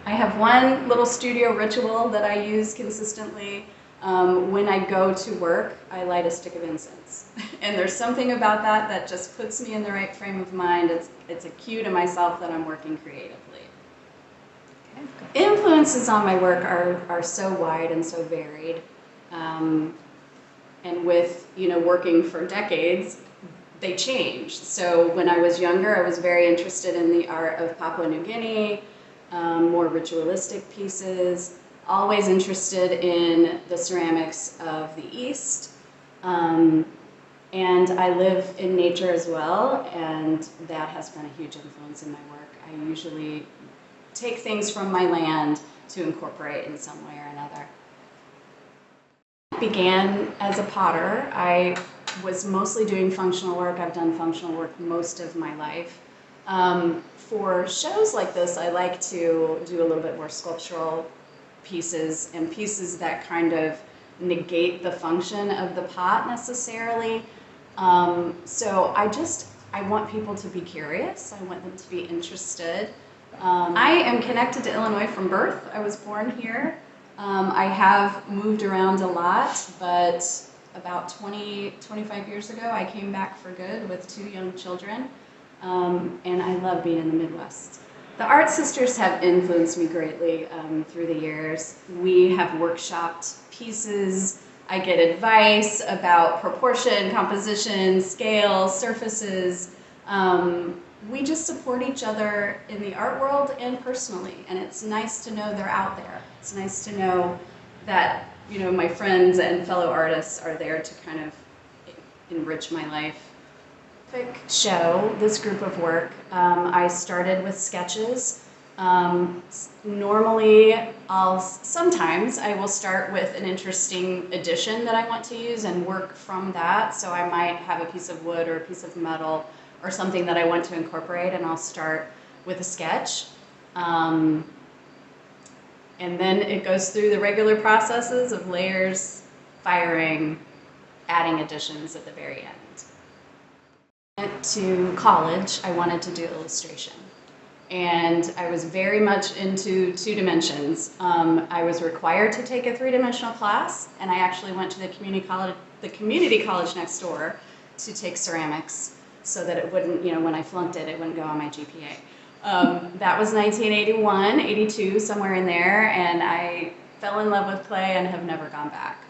I have one little studio ritual that I use consistently. When I go to work, I light a stick of incense. And there's something about that that just puts me in the right frame of mind. It's a cue to myself that I'm working creatively. Okay. Influences on my work are so wide and so varied. And with, working for decades, they changed. So when I was younger, I was very interested in the art of Papua New Guinea, more ritualistic pieces, always interested in the ceramics of the East. And I live in nature as well, and that has been a huge influence in my work. I usually take things from my land to incorporate in some way or another. I began as a potter. I was mostly doing functional work. I've done functional work most of my life. For shows like this, I like to do a little bit more sculptural pieces and pieces that kind of negate the function of the pot necessarily. So I want people to be curious. I want them to be interested. I am connected to Illinois from birth. I was born here. I have moved around a lot, but about 25 years ago, I came back for good with 2 young children. And I love being in the Midwest. The Art Sisters have influenced me greatly through the years. We have workshopped pieces. I get advice about proportion, composition, scale, surfaces. We just support each other in the art world and personally, and it's nice to know they're out there. It's nice to know that my friends and fellow artists are there to kind of enrich my life. Show this group of work. I started with sketches. Normally, sometimes I will start with an interesting addition that I want to use and work from that. So I might have a piece of wood or a piece of metal or something that I want to incorporate, and I'll start with a sketch. And then it goes through the regular processes of layers, firing, adding additions at the very end. Went to college, I wanted to do illustration. And I was very much into 2 dimensions. I was required to take a 3-dimensional class, and I actually went to the community college next door to take ceramics so that it wouldn't, when I flunked it, it wouldn't go on my GPA. That was 1981, 82, somewhere in there, and I fell in love with clay and have never gone back.